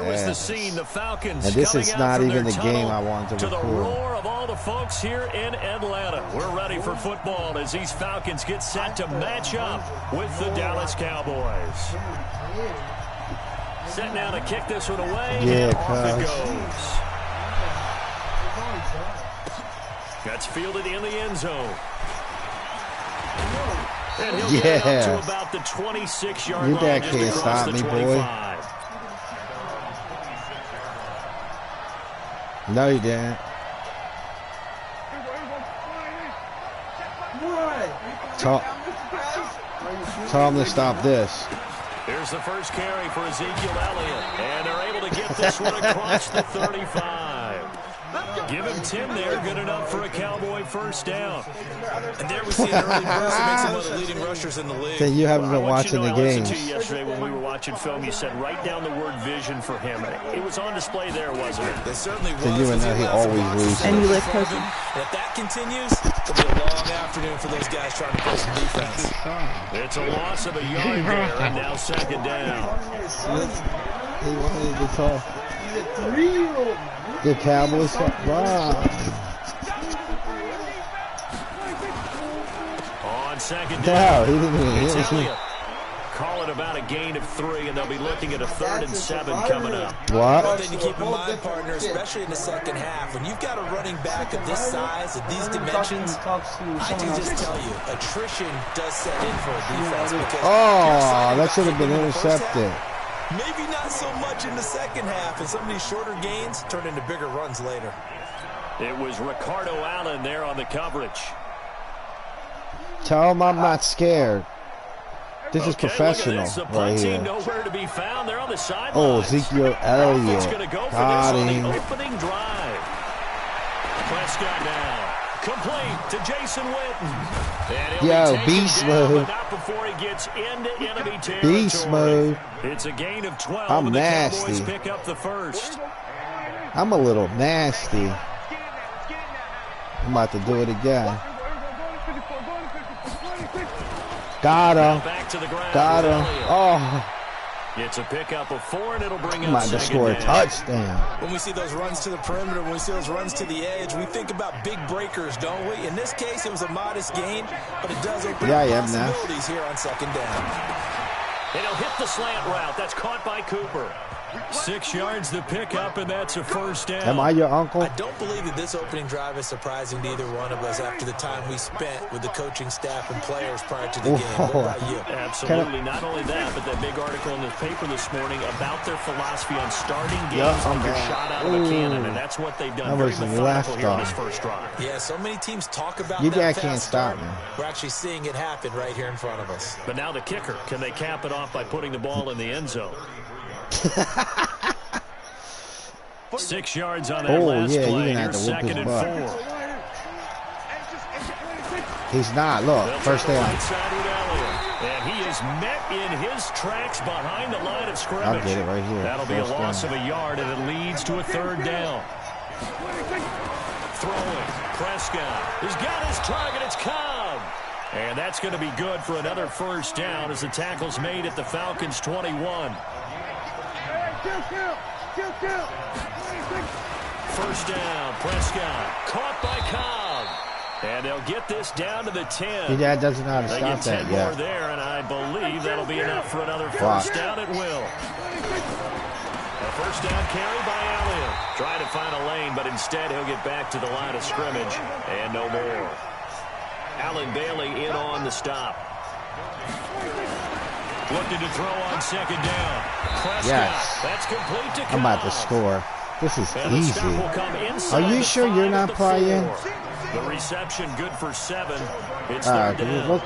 was the scene. The Falcons and this coming is out not from even their the game I tunnel wanted to the record. roar of all the folks here in Atlanta. We're ready for football as these Falcons get set to match up with the Dallas Cowboys. Set now to kick this one away, and off it goes. That's fielded in the end zone. And he'll get up to about the 26-yard line. Your dad can't stop me, boy. No, you didn't. Tell him to stop this. Here's the first carry for Ezekiel Elliott. And they're able to get this one across the 35. Give him 10 there, good enough for a Cowboy first down. And there we see an early burst that makes him one of the leading rushers in the league. Then you haven't been watching the games. I listened to you yesterday when we were watching film. You said write down the word vision for him. It was on display there, wasn't it? It certainly was. So you and he always loses. And you live coaching. And if that continues, it'll be a long afternoon for those guys trying to play some defense. It's a loss of a yard there, and now second down. He wanted to talk. The Cowboys. Wow. On second down, he didn't even it's hit Elliott. Call it about a gain of 3, and they'll be looking at a 3rd and 7 coming up. What? One thing to keep in mind, partner, especially in the second half, when you've got a running back of this size, of these dimensions, I can just tell you, attrition does set in for a defense. Because that should have been intercepted. Maybe not so much in the second half, and some of these shorter gains turn into bigger runs later. It was Ricardo Allen there on the coverage. Tell him I'm not scared. This is professional right here. Nowhere to be found. They're on the sidelines. Oh, Ezekiel Elliott. Got him. On the opening drive. Prescott now. Complete to Jason Witten. Yo, beast mode. Not before he gets into enemy territory. Beast mode. It's a gain of 12. I'm and the nasty. Cowboys pick up the first. I'm a little nasty. I'm about to do it again. Got him. Back to the ground. Got him. Oh. It's a pickup of 4, and it'll bring I'm up about to second score a down. touchdown. When we see those runs to the perimeter, when we see those runs to the edge, we think about big breakers, don't we? In this case, it was a modest gain, but it does open up possibilities here on second down. And he'll hit the slant route. That's caught by Cooper. 6 yards to pick up, and that's a first down. Am I your uncle? I don't believe that this opening drive is surprising to either one of us after the time we spent with the coaching staff and players prior to the game. What about you? Absolutely. Not only that, but that big article in the paper this morning about their philosophy on starting games like you're shot out of a cannon, and that's what they've done. Very methodical here on this first drive. Yeah, so many teams talk about you that can't stop me. We're actually seeing it happen right here in front of us. But now the kicker. Can they cap it off by putting the ball in the end zone? 6 yards on that last play. Here's 2nd and 4. He's not. Look, first down. And he is met in his tracks behind the line of scrimmage. I'll get it right here. That'll be a loss of a yard, and it leads to a 3rd down. Throwing. Prescott has got his target. It's Cobb. And that's going to be good for another first down as the tackle's made at the Falcons' 21. First down, Prescott, caught by Cobb. And they'll get this down to the 10. Your dad doesn't know how to They stop get 10 that more yet. there, and I believe that'll be enough for another first down at will. A first down carry by Elliott. Trying to find a lane, but instead he'll get back to the line of scrimmage. And no more. Allen Bailey in on the stop. Looking to throw on second down. Prescott, that's complete to Cobb. I'm about to score. This is easy. Are you sure you're not playing? The reception good for 7. It's third down.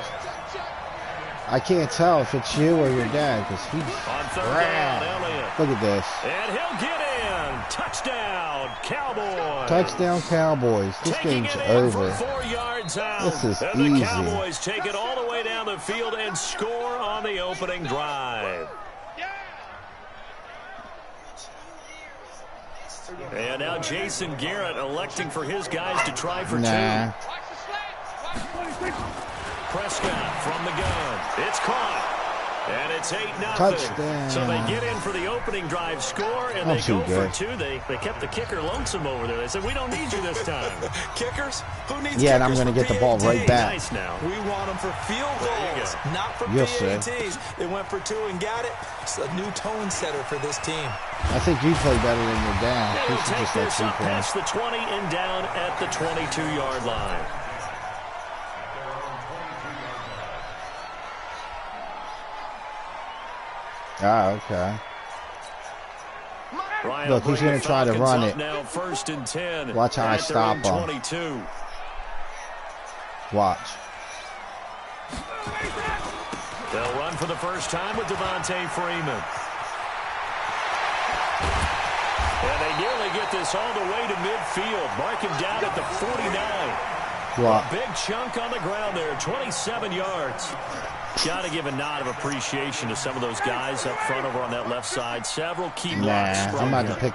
I can't tell if it's you or your dad because he's on third down, Elliott. Look at this. And he'll get in. Touchdown, Cowboys. Touchdown, Cowboys. This game's over. 4 yards out. This is and easy. The Cowboys take it all the way down the field and score on the opening drive. And now Jason Garrett electing for his guys to try for 2. Prescott from the gun. It's caught. And it's 8-0. Touchdown. So they get in for the opening drive score, and they go for two. They kept the kicker lonesome over there. They said, we don't need you this time. Kickers? Who needs yeah, kickers? And I'm going to get the ball right back. Nice now. We want them for field goals, not for PATs. They went for two and got it. It's a new tone setter for this team. I think you play better than your dad. They'll take this up past the 20 and down at the 22-yard line. Ah, okay. Ryan Look, he's going to try to run it. Now 1st and 10. Watch how I stop him. 22. Watch. They'll run for the first time with Devontae Freeman. And they nearly get this all the way to midfield. Mark him down at the 49. What? A big chunk on the ground there, 27 yards. Got to give a nod of appreciation to some of those guys up front over on that left side. Several key blocks. I'm about to take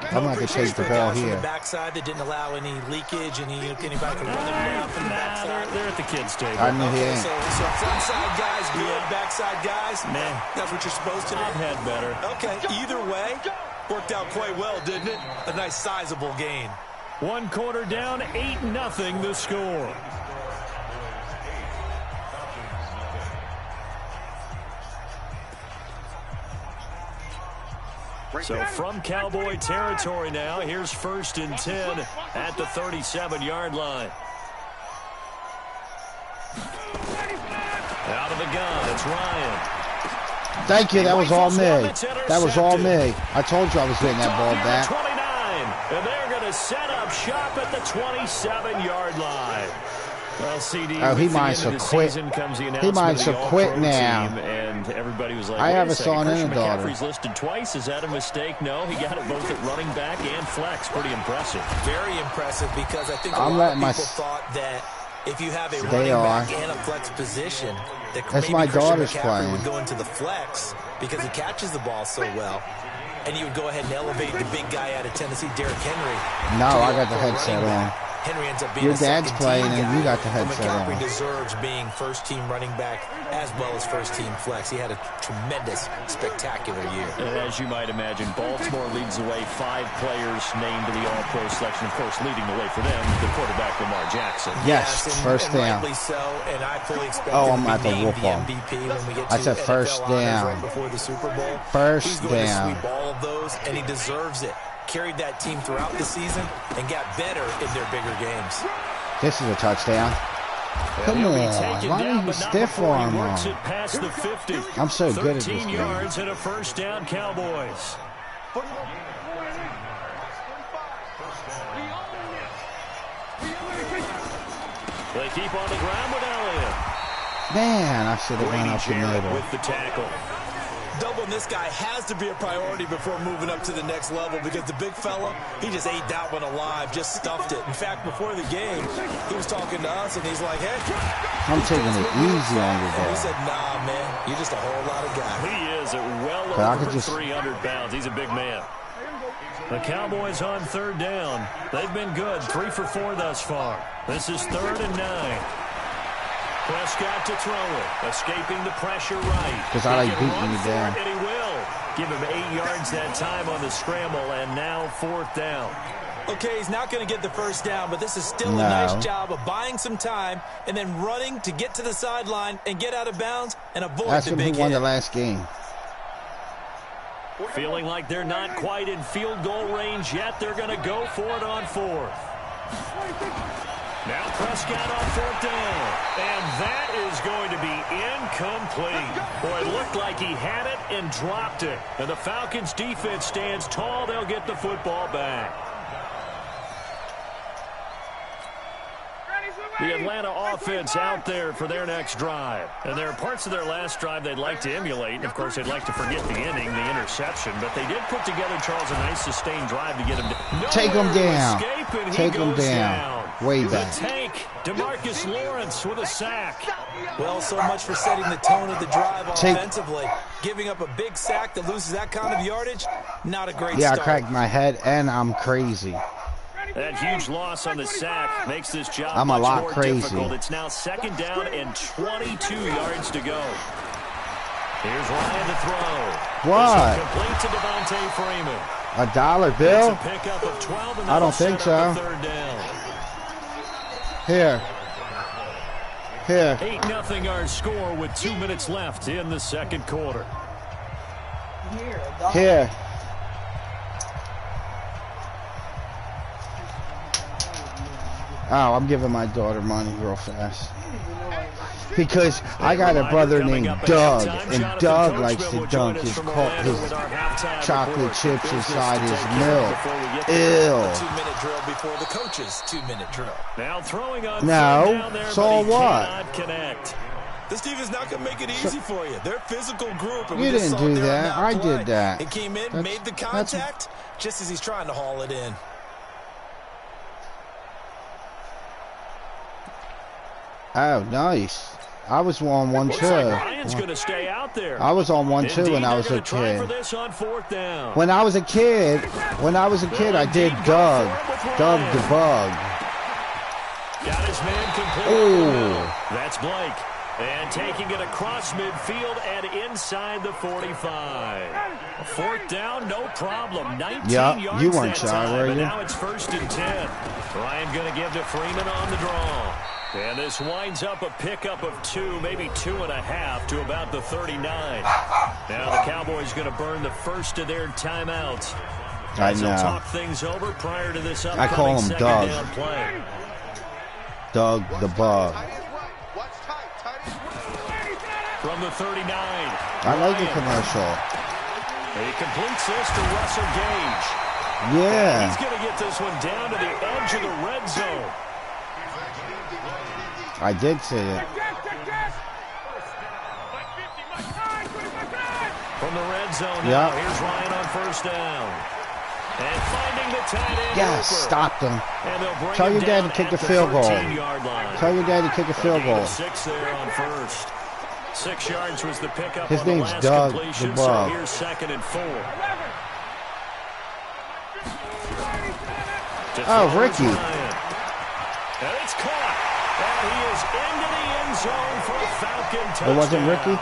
the ball here. The backside that didn't allow any leakage, anybody can run them down from the backside. They're at the kids' table. I mean, So front side guys, good. Backside guys, man, that's what you're supposed to do. I've had better. Okay, either way, worked out quite well, didn't it? A nice sizable gain. 1 quarter down, 8-0 the score. So from Cowboy territory now, here's 1st and 10 at the 37-yard line. Out of the gun, it's Ryan. Thank you, that was all me. That was all me. I told you I was getting that ball back. 29, and they're going to set up shop at the 27-yard line. Well, CD, he might have quit. He might have quit now. And everybody was like, I have a son and a daughter. McCaffrey's listed twice. Is that a mistake? No, he got it both at running back and flex. Pretty impressive. Very impressive because I think a lot of people thought that if you have a running back and a flex position, that that's my daughter's playing. Would go into the flex because he catches the ball so well. And you would go ahead and elevate the big guy out of Tennessee, Derrick Henry. No, I got the headset on. Henry ends up being your dad's playing and you got the headset on. McCaffrey deserves being first-team running back as well as first-team flex. He had a tremendous, spectacular year. And as you might imagine, Baltimore leads the way. 5 players named to the All-Pro selection. Of course, leading the way for them, the quarterback Lamar Jackson. Yes, first down. Rightly so, and I fully expect I'm him at to the be named the whoop-on. MVP when we get to I said first NFL down. right before the Super Bowl. First He's going down. to sweep all of those, and he deserves it. Carried that team throughout the season and got better in their bigger games. This is a touchdown. Come on, why do you stiff arm him? I'm so good at this 13 game. yards and a first down, Cowboys. They keep on the ground with Elliott. Man, I should have went up the middle. With the tackle. Doubling this guy has to be a priority before moving up to the next level because the big fella, he just ate that one alive, just stuffed it. In fact, before the game, he was talking to us, and he's like, hey. I'm taking it easy on you, He bro. said, nah, man, you're just a whole lot of guy. He is at well over 300 pounds. He's a big man. The Cowboys on 3rd down. They've been good, 3 for 4 thus far. This is 3rd and 9. Prescott to throw it, escaping the pressure right. Because I like beating you down. And he will. Give him 8 yards that time on the scramble, and now 4th down. Okay, he's not going to get the first down, but this is still a nice job of buying some time and then running to get to the sideline and get out of bounds and avoid That's the when big he won hit. the last game. Feeling like they're not quite in field goal range yet. They're going to go for it on 4th. Now Prescott on 4th down. And that is going to be incomplete. Boy, it looked like he had it and dropped it. And the Falcons defense stands tall. They'll get the football back. The Atlanta offense out there for their next drive. And there are parts of their last drive they'd like to emulate. And, of course, they'd like to forget the inning, the interception. But they did put together, Charles, a nice sustained drive to get him to Take him down. Take him down. Way back. The tank, DeMarcus Lawrence with a sack. Well, so much for setting the tone of the drive offensively. Giving up a big sack that loses that kind of yardage, not a great start. Yeah, I cracked my head, and I'm crazy. That huge loss on the sack makes this job I'm a lot much more crazy. difficult. It's now 2nd down and 22 yards to go. Here's Ryan to throw. What? Complete to Devontae Freeman. A dollar bill? It's a pickup of 12, and I don't think so. third down. Here. 8-0 our score with 2 minutes left in the second quarter. Here. Oh, I'm giving my daughter money real fast. Because I got a brother named Doug, and Doug likes to dunk his chocolate chips inside his milk. Ew. 2-minute drill before the coach's 2-minute drill. Now throwing on no, so what? Connect. This defense not going to make it easy for you. They're a physical group. And you didn't do that. I did that. He came in, made the contact, just as he's trying to haul it in. Oh, nice. I was on 1-2. Ryan's going to stay out there. I was on 1-2 when I was a kid. When I was a kid, I did Doug the Bug. Got his man completely. That's Blake. And taking it across midfield and inside the 45. Fourth down, no problem. 19 yards you weren't shy, were you? Now it's 1st and 10. Ryan going to give to Freeman on the draw. And this winds up a pickup of 2, maybe 2.5 to about the 39. Now the Cowboys going to burn the first of their timeouts. I know. Talk things over prior to this upcoming I call him Doug. down play. Doug the Bug. From the 39. I like the commercial. He completes this to Russell Gage. Yeah. And he's going to get this one down to the edge of the red zone. I did see it. From the red zone now, here's Ryan on 1st down. And finding the tight end. Yes, stopped him. And tell your dad to kick a field goal. Tell your dad to kick a field goal. 6 there on 1st. 6 yards was the pickup. His on name's the last Doug completion, the Bug. so here's 2nd and 4. Oh, Ricky. And it's caught. And he is into the end zone for a Falcon touchdown. It wasn't Ricky?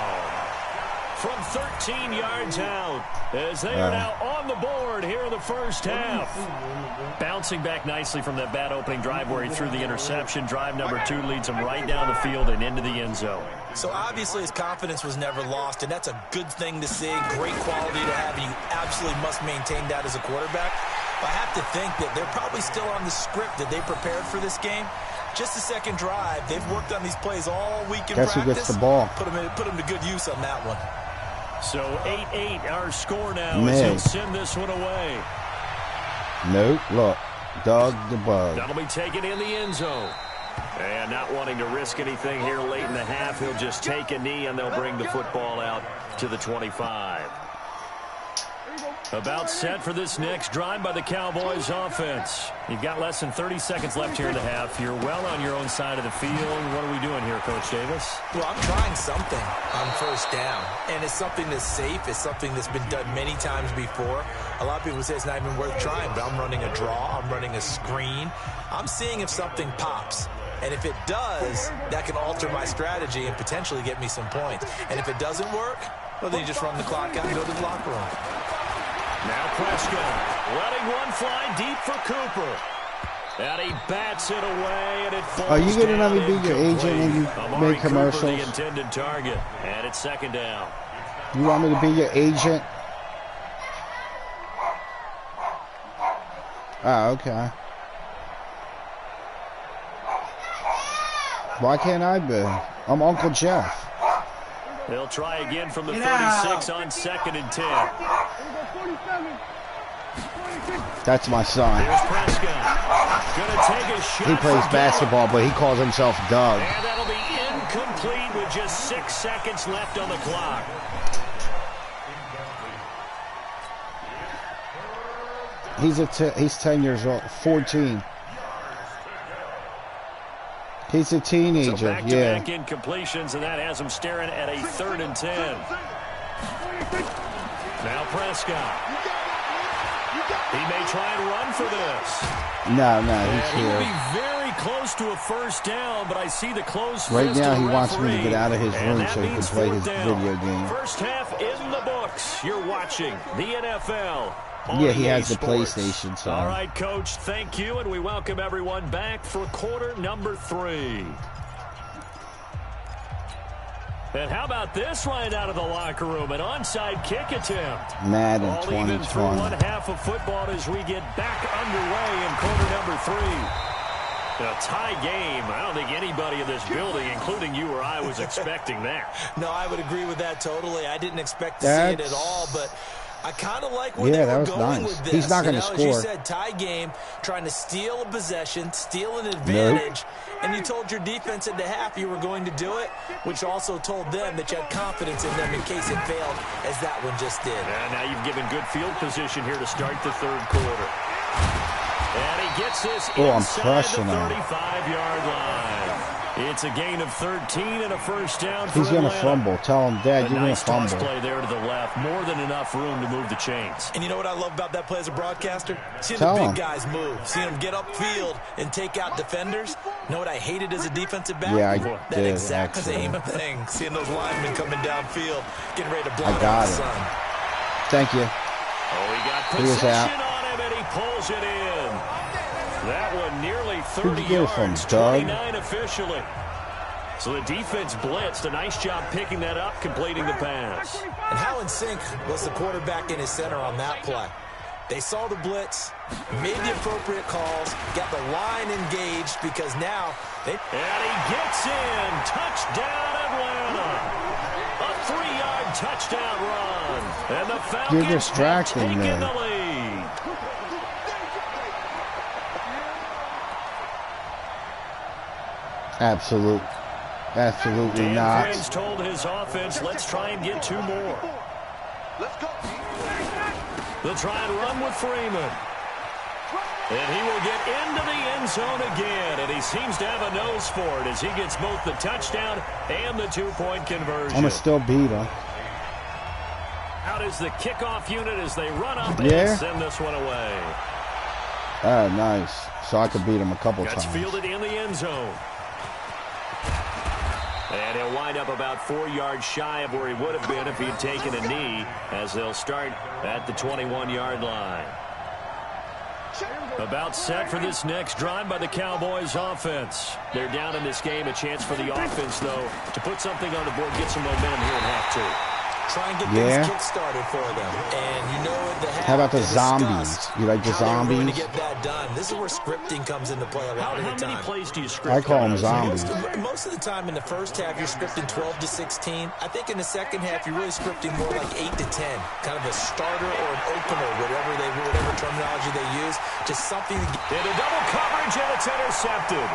From 13 yards out, as they are now on the board here in the first half. Bouncing back nicely from that bad opening drive where he threw the interception. Drive number 2 leads him right down the field and into the end zone. So obviously his confidence was never lost, and that's a good thing to see. Great quality to have, and you absolutely must maintain that as a quarterback. But I have to think that they're probably still on the script that they prepared for this game. Just the second drive. They've worked on these plays all week in practice. Guess who gets the ball? Put them to good use on that one. So 8-8 our score now as he'll send this one away. Nope, look. Doug the Bug. That'll be taken in the end zone. And not wanting to risk anything here late in the half, he'll just take a knee and they'll bring the football out to the 25. About set for this next drive by the Cowboys offense. You've got less than 30 seconds left here in the half. You're well on your own side of the field. What are we doing here, Coach Davis? Well, I'm trying something on 1st down. And it's something that's safe. It's something that's been done many times before. A lot of people say it's not even worth trying, but I'm running a draw. I'm running a screen. I'm seeing if something pops. And if it does, that can alter my strategy and potentially get me some points. And if it doesn't work, well, then you just run the clock out and go to the locker room. Now Prescott letting one fly deep for Cooper. And he bats it away, and it falls. Are you going to let me down be your agent when you Amari make commercials? Cooper, the intended target, and it's 2nd down. You want me to be your agent? Oh, okay. Why can't I be? I'm Uncle Jeff. They'll try again from the 36 on 2nd and 10. That's my son. Here's Prescott. Gonna take a shot. He plays basketball, but he calls himself Doug. And that'll be incomplete with just 6 seconds left on the clock. He's 10 years old, 14. He's a teenager, so back-to-back incompletions, and that has him staring at a 3rd and 10. Now Prescott. He may try and run for this. No, he's he here. will be very close to a first down, but I see the close right fist now of the he wants me to get out of his and room so he can play his video game. First half in the books. You're watching the NFL. Yeah, he has the PlayStation. So. All right, Coach, thank you, and we welcome everyone back for quarter number 3. And how about this right out of the locker room? An onside kick attempt. Madden All 2020. even through one half of football as we get back underway in quarter number 3. A tie game. I don't think anybody in this building, including you or I, was expecting that. No, I would agree with that totally. I didn't expect to see it at all, but I kind of like where they were going with this. He's not going to score. As you said, tie game, trying to steal a possession, steal an advantage, and you told your defense at the half you were going to do it, which also told them that you had confidence in them in case it failed, as that one just did. And now you've given good field position here to start the third quarter. And he gets this inside the 35-yard line. It's a gain of 13 and a first down for He's going to Atlanta. fumble. Tell him, Dad, you're going to fumble. Nice toss play there to the left. More than enough room to move the chains. And you know what I love about that play as a broadcaster? Seeing the big guys move. Seeing them get upfield and take out defenders. You know what I hated as a defensive back? Yeah, I that did, exact actually. same thing. Seeing those linemen coming downfield, getting ready to block I got the it. sun. Thank you. Oh, he got possession on him, and he pulls it in. That one nearly 30 yards, 29 officially. So the defense blitzed. A nice job picking that up, completing the pass. And how in sync was the quarterback in his center on that play? They saw the blitz, made the appropriate calls, got the line engaged because now they... And he gets in. Touchdown, Atlanta. A 3-yard touchdown run. And the Falcons have taken the lead. Absolutely Dan not. Quinn's told his offense, let's try and get 2 more. They'll try and run with Freeman. And he will get into the end zone again. And he seems to have a nose for it as he gets both the touchdown and the 2-point conversion. I'm going to still beat him. Out is the kickoff unit as they run up and send this one away. Nice. So I could beat him a couple times. Gets fielded in the end zone. And he'll wind up about 4 yards shy of where he would have been if he had taken a knee, as they'll start at the 21-yard line. About set for this next drive by the Cowboys offense. They're down in this game. A chance for the offense, though, to put something on the board, get some momentum here in half 2. Try and get things kick-started for them. And you know at the half, how about the zombies? You like the zombies? Going to get that done. This is where scripting comes into play a lot of the time. How many plays do you script? I call them zombies. Most of the time in the first half, you're scripting 12 to 16. I think in the second half, you're really scripting more like 8 to 10. Kind of a starter or an opener, whatever terminology they use. Just something to get. In a double coverage, and it's intercepted.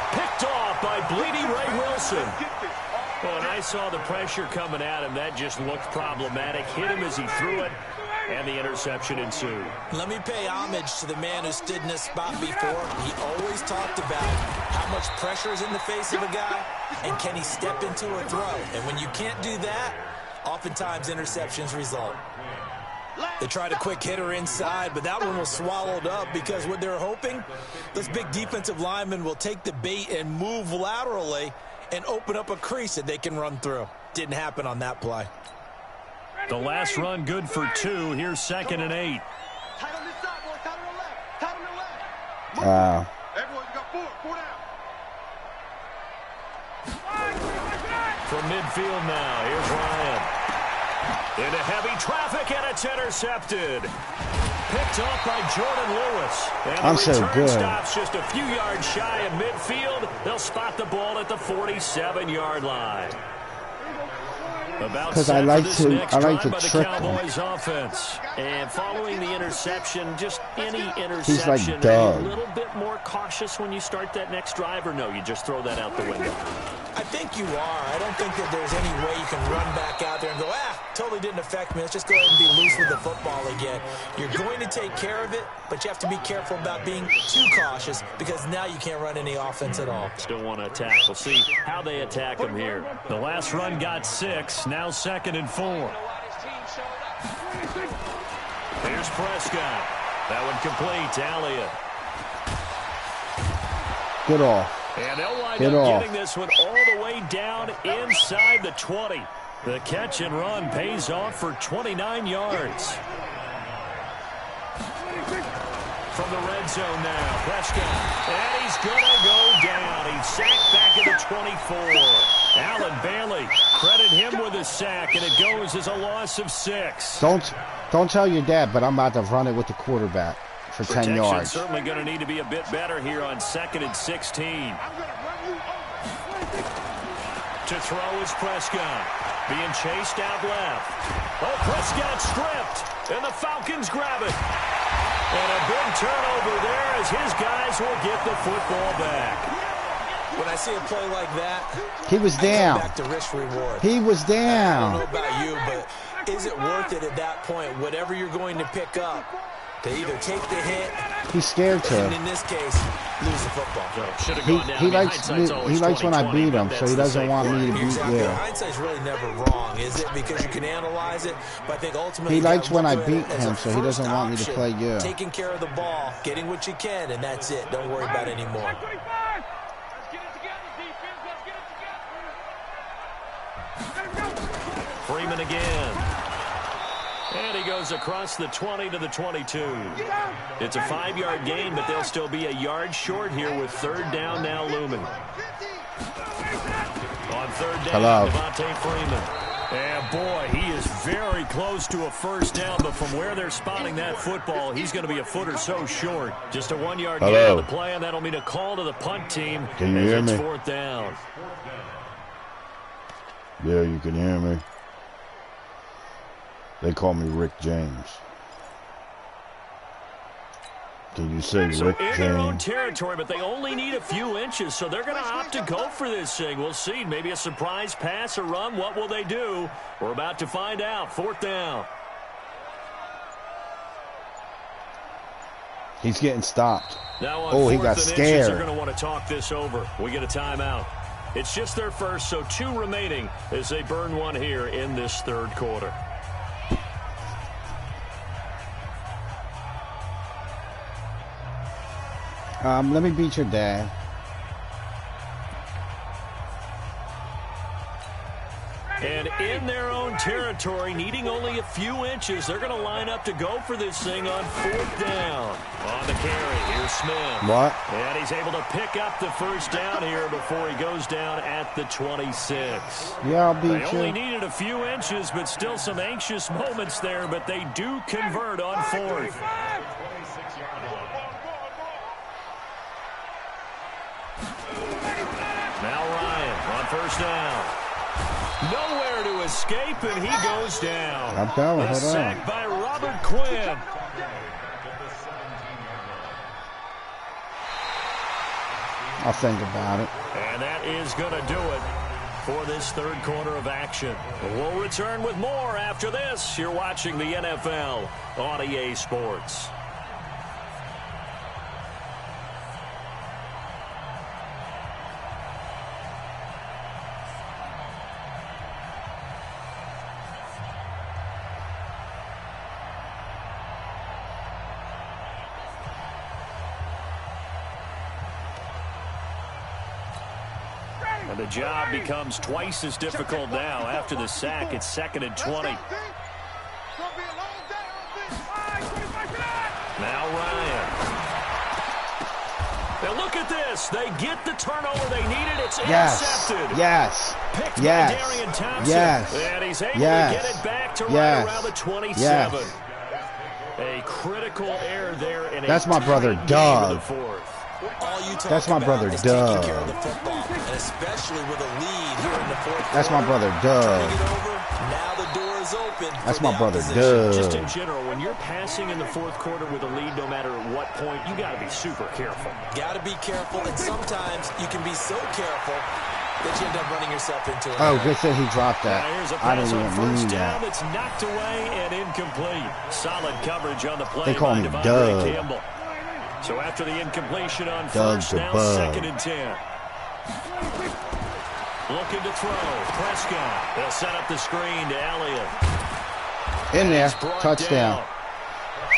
Picked off by Bleedy Ray Wilson. Well, and I saw the pressure coming at him. That just looked problematic. Hit him as he threw it, and the interception ensued. Let me pay homage to the man who stood in this spot before. He always talked about how much pressure is in the face of a guy, and can he step into a throw. And when you can't do that, oftentimes interceptions result. They tried a quick hitter inside, but that one was swallowed up because what they're hoping, those big defensive linemen will take the bait and move laterally and open up a crease that they can run through. Didn't happen on that play. The last run good for 2. Here's 2nd and 8. Everyone's got 4 down. From midfield now, here's Ryan. Into heavy traffic, and it's intercepted. Picked off by Jordan Lewis. And I'm the so return good. stops just a few yards shy of midfield. They'll spot the ball at the 47-yard line. Because I like to trick Cowboys offense. And following the interception, just any interception, he's like are Doug. you a little bit more cautious when you start that next drive, or no, you just throw that out the window? I think you are. I don't think that there's any way you can run back out there and go, totally didn't affect me. Let's just go ahead and be loose with the football again. You're going to take care of it, but you have to be careful about being too cautious because now you can't run any offense at all. Still want to attack. We'll see how they attack him here. The last run got 6. Now 2nd and 4. Here's Prescott. That one complete to Elliott. Get off. And they'll wind Get up off. getting this one all the way down inside the 20. The catch and run pays off for 29 yards. From the red zone now, Prescott. And he's going to go down. He's sacked back at the 24. Alan Bailey, credit him with a sack, and it goes as a loss of 6. Don't tell your dad, but I'm about to run it with the quarterback for 10 yards. Certainly going to need to be a bit better here on 2nd and 16. To throw is Prescott. Being chased out left. Oh, Prescott stripped, and the Falcons grab it. And a big turnover there as his guys will get the football back. When I see a play like that, he was down. Back to risk reward. He was down. I don't know about you, but is it worth it at that point, whatever you're going to pick up, to either take the hit, he's scared to, and in this case, lose the football. He likes when I beat him, so he doesn't want me to beat you. Hindsight's really never wrong, is it? Because you can analyze it, but I think ultimately he likes when I beat him, so he doesn't want me to play you. Taking care of the ball, getting what you can, and that's it. Don't worry about it anymore. Freeman again. And he goes across the 20 to the 22. It's a 5-yard gain, but they'll still be a yard short here with 3rd down now looming. On 3rd down, Devontae Freeman. And boy, he is very close to a 1st down, but from where they're spotting that football, he's going to be a foot or so short. Just a 1-yard gain on the play, and that'll mean a call to the punt team. Can you hear me? 4th down. Yeah, you can hear me. They call me Rick James. Can you say Rick James? In their own territory, but they only need a few inches, so they're going to opt to go for this thing. We'll see. Maybe a surprise pass or run. What will they do? We're about to find out. 4th down. He's getting stopped. Now on he got scared. They're going to want to talk this over. We get a timeout. It's just their first, so 2 remaining as they burn one here in this 3rd quarter. Let me beat your dad. And in their own territory, needing only a few inches, they're going to line up to go for this thing on 4th down. On the carry, here's Smith. What? And he's able to pick up the 1st down here before he goes down at the 26. Yeah, I'll beat you. They only needed a few inches, but still some anxious moments there, but they do convert on 4th. Now Ryan on 1st down. Nowhere to escape, and he goes down. I'm going. Hold on. Sacked by Robert Quinn. I'll think about it. And that is going to do it for this 3rd quarter of action. We'll return with more after this. You're watching the NFL on EA Sports. And the job becomes twice as difficult now. After the sack, it's 2nd and 20. Now Ryan. Now look at this. They get the turnover they needed. It's intercepted. Yes. Picked by Darian Thompson. Yes. And he's able to get it back to right around the 27. Yes. A critical error there. In That's my brother, Doug. That's my brother, Doug. Especially with a lead here in the 4th. That's my brother, Doug. Now the door is open. That's my brother, Doug. Just in general, when you're passing in the 4th quarter with a lead, no matter at what point, you got to be super careful. Got to be careful, and sometimes you can be so careful that you end up running yourself into it. Oh, good thing he dropped that. I didn't even mean that. That's knocked away and incomplete. Solid coverage on the play. They call me by Doug. Campbell. So after the incompletion on Doug 1st, now 2nd and 10. Looking to throw. Prescott. They'll set up the screen to Elliott. In there. Touchdown.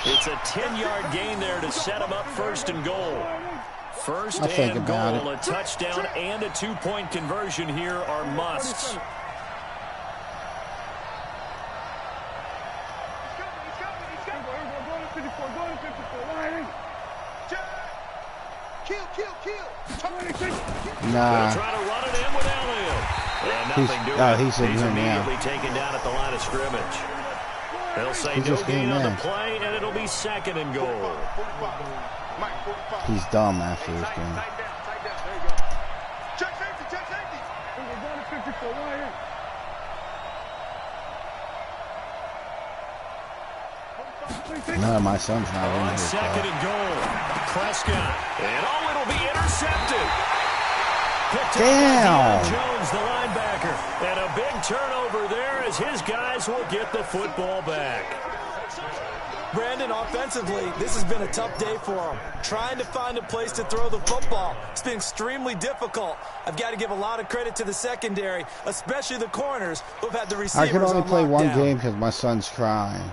It's a 10-yard gain there to set him up 1st and goal. First I'll think and about goal, it. a touchdown and a 2-point conversion here are musts. Nah. Try to run it in with Elliott. And nothing doing. He's immediately taken down at the line of scrimmage. They'll say no gain on the play, and it'll be 2nd and goal. He's dumb after this game. No, my son's not in here. 2nd and goal. Prescott. And it'll be intercepted. Damn. Jones, the linebacker. And a big turnover there as his guys will get the football back. Brandon, offensively, this has been a tough day for him. Trying to find a place to throw the football. It's been extremely difficult. I've got to give a lot of credit to the secondary, especially the corners who've had the receivers. I can only play one down. game because my son's crying.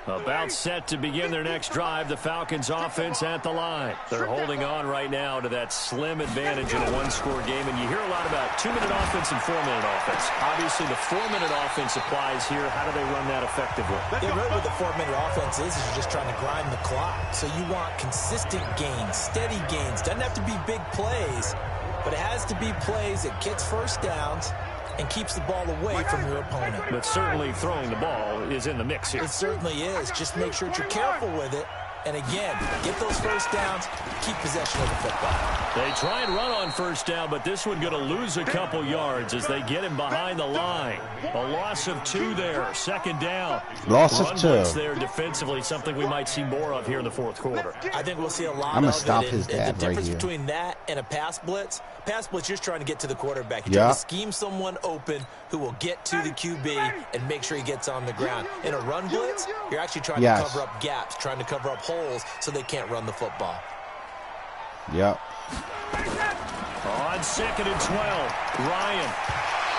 About set to begin their next drive, the Falcons offense at the line. They're holding on right now to that slim advantage in a one-score game, and you hear a lot about 2-minute offense and 4-minute offense. Obviously, the 4-minute offense applies here. How do they run that effectively? Yeah, really what the 4-minute offense is you're just trying to grind the clock. So you want consistent gains, steady gains. Doesn't have to be big plays, but it has to be plays that gets first downs and keeps the ball away from your opponent. But certainly throwing the ball is in the mix here. It certainly is. Just make sure that you're careful with it. And again, get those first downs, keep possession of the football. They try and run on first down, but this one going to lose a couple yards as they get him behind the line. A loss of 2 there, 2nd down. Loss of 2. Run there defensively, something we might see more of here in the 4th quarter. I think we'll see a lot I'm gonna of stop it. his dad the right difference here. between that and a pass blitz you're just trying to get to the quarterback. You're trying to scheme someone open who will get to the QB and make sure he gets on the ground. In a run blitz, you're actually trying to cover up gaps, trying to cover up holes so they can't run the football. Yep. On 2nd and 12, Ryan.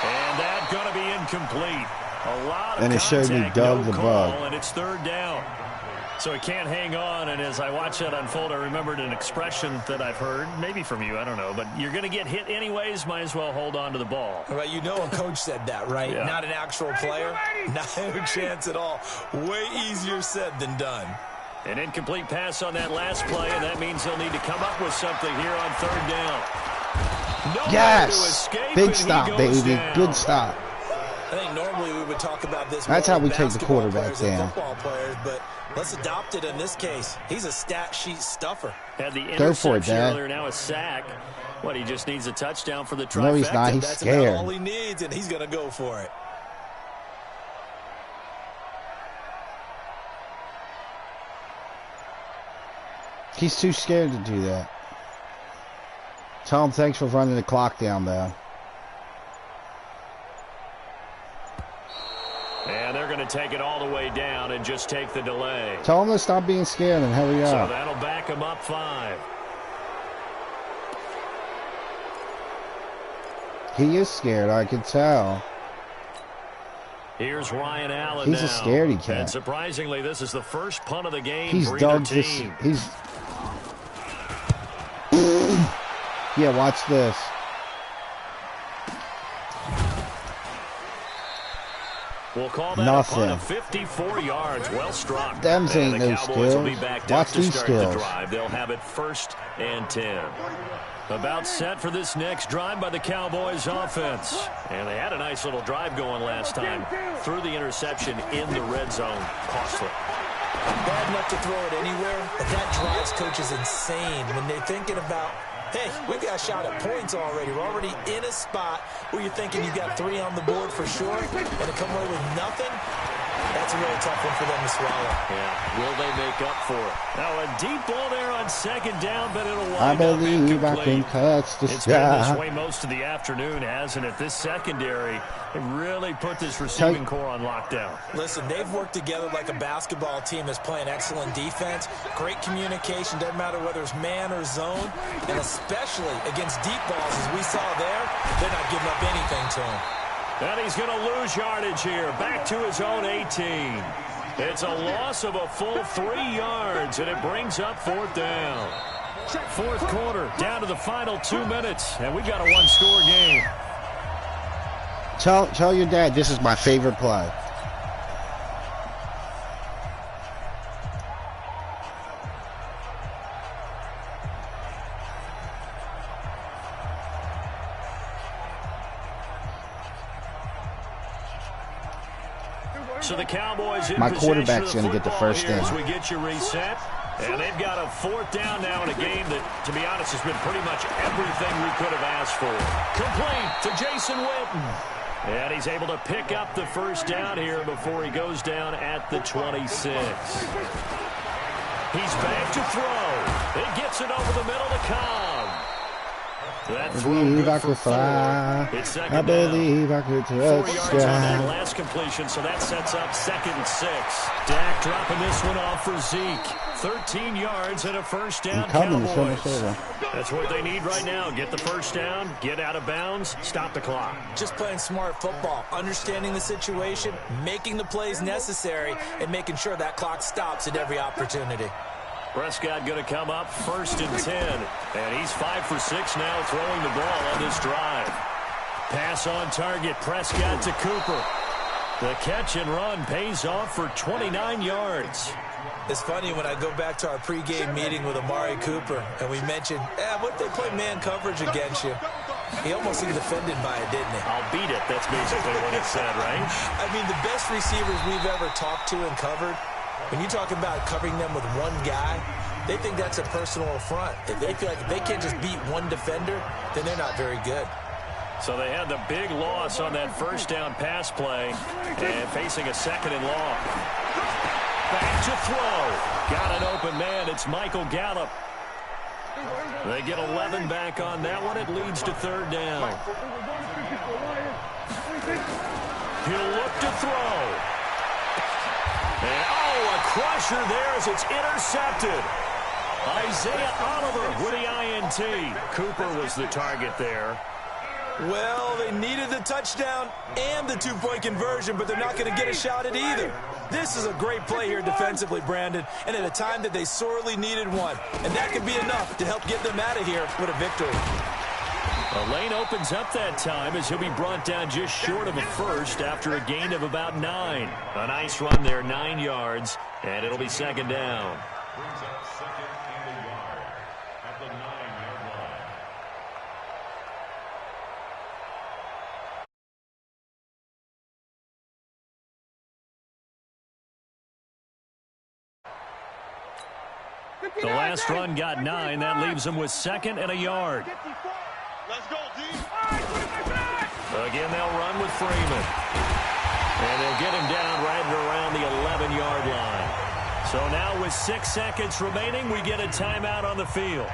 And that's going to be incomplete. A lot of and it showed me Doug the Bug. And it's 3rd down. So he can't hang on, and as I watch that unfold, I remembered an expression that I've heard, maybe from you, I don't know, but you're going to get hit anyways, might as well hold on to the ball. Right, you know a coach said that, right? Yeah. Not an actual player, not a chance at all. Way easier said than done. An incomplete pass on that last play, and that means he'll need to come up with something here on 3rd down. Yes! Big stop, baby. Down. Good stop. I think normally we would talk about this. That's how we take the quarterback down. Football players, but let's adopt it in this case. He's a stat sheet stuffer. Had the Go for it, interception Dad. earlier, now a sack. What, he just needs a touchdown for the trifecta? No, he's not. He's That's scared. about all he needs, and he's going to go for it. He's too scared to do that. Tell him thanks for running the clock down, though. And they're going to take it all the way down and just take the delay. Tell him to stop being scared and hurry So up. that'll back him up 5. He is scared, I can tell. Here's Ryan Allen. He's a scaredy cat. And surprisingly, this is the first punt of the game He's for either dug this. team. He's. Yeah, watch this. We'll call that Nothing. a punt of 54 yards. Well struck. Them ain't the no Cowboys will be skills. backed Watch up to these start skills. the drive. They'll have it 1st and 10. About set for this next drive by the Cowboys offense. And they had a nice little drive going last time. Threw the interception in the red zone. Costly. Bad enough to throw it anywhere, but that drives coaches insane when they're thinking about, hey, we've got a shot at points already. We're already in a spot where you're thinking you've got 3 on the board for sure, and to come away with nothing, that's a really tough one for them to swallow. Yeah, will they make up for it? Now a deep ball there on 2nd down, but it'll I wind up believe I incomplete. can catch the It's been this sky. way most of the afternoon, hasn't it? This secondary really put this receiving core on lockdown. Listen, they've worked together like a basketball team that's playing excellent defense. Great communication, doesn't matter whether it's man or zone, and especially against deep balls, as we saw there, they're not giving up anything to him. And he's going to lose yardage here. Back to his own 18. It's a loss of a full 3 yards, and it brings up 4th down. 4th quarter, down to the final 2 minutes, and we've got a 1-score game. Tell your dad this is my favorite play. So the Cowboys in my quarterback's going to get the first down. As we get you reset. And they've got a 4th down now in a game that, to be honest, has been pretty much everything we could have asked for. Complete to Jason Witten. And he's able to pick up the first down here before he goes down at the 26. He's back to throw. He gets it over the middle to Cobb. I believe I could fly. I believe I could touch 4 yards on that last completion, so that sets up 2nd and 6. Dak dropping this one off for Zeke. 13 yards and a first down, Cowboys. That's what they need right now. Get the first down, get out of bounds, stop the clock. Just playing smart football, understanding the situation, making the plays necessary, and making sure that clock stops at every opportunity. Prescott going to come up 1st and 10. And he's 5 for 6 now throwing the ball on this drive. Pass on target. Prescott to Cooper. The catch and run pays off for 29 yards. It's funny when I go back to our pregame meeting with Amari Cooper and we mentioned, what if they play man coverage against you? He almost seemed offended by it, didn't he? I'll beat it. That's basically what it said, right? I mean, the best receivers we've ever talked to and covered, when you talk about covering them with one guy, they think that's a personal affront. If they feel like if they can't just beat one defender, then they're not very good. So they had the big loss on that first down pass play and facing a 2nd and long. Back to throw. Got an open man. It's Michael Gallup. They get 11 back on that one. It leads to 3rd down. He'll look to throw. And, a crusher there as it's intercepted. Isaiah Oliver with the INT. Cooper was the target there. Well, they needed the touchdown and the 2-point conversion, but they're not going to get a shot at either. This is a great play here defensively, Brandon, and at a time that they sorely needed one. And that could be enough to help get them out of here with a victory. A lane opens up that time as he'll be brought down just short of a first after a gain of about 9. A nice run there, 9 yards, and it'll be 2nd down. The last run got 9. That leaves him with 2nd and a yard. Let's go, D. Again, they'll run with Freeman. And they'll get him down right around the 11-yard line. So now with 6 seconds remaining, we get a timeout on the field.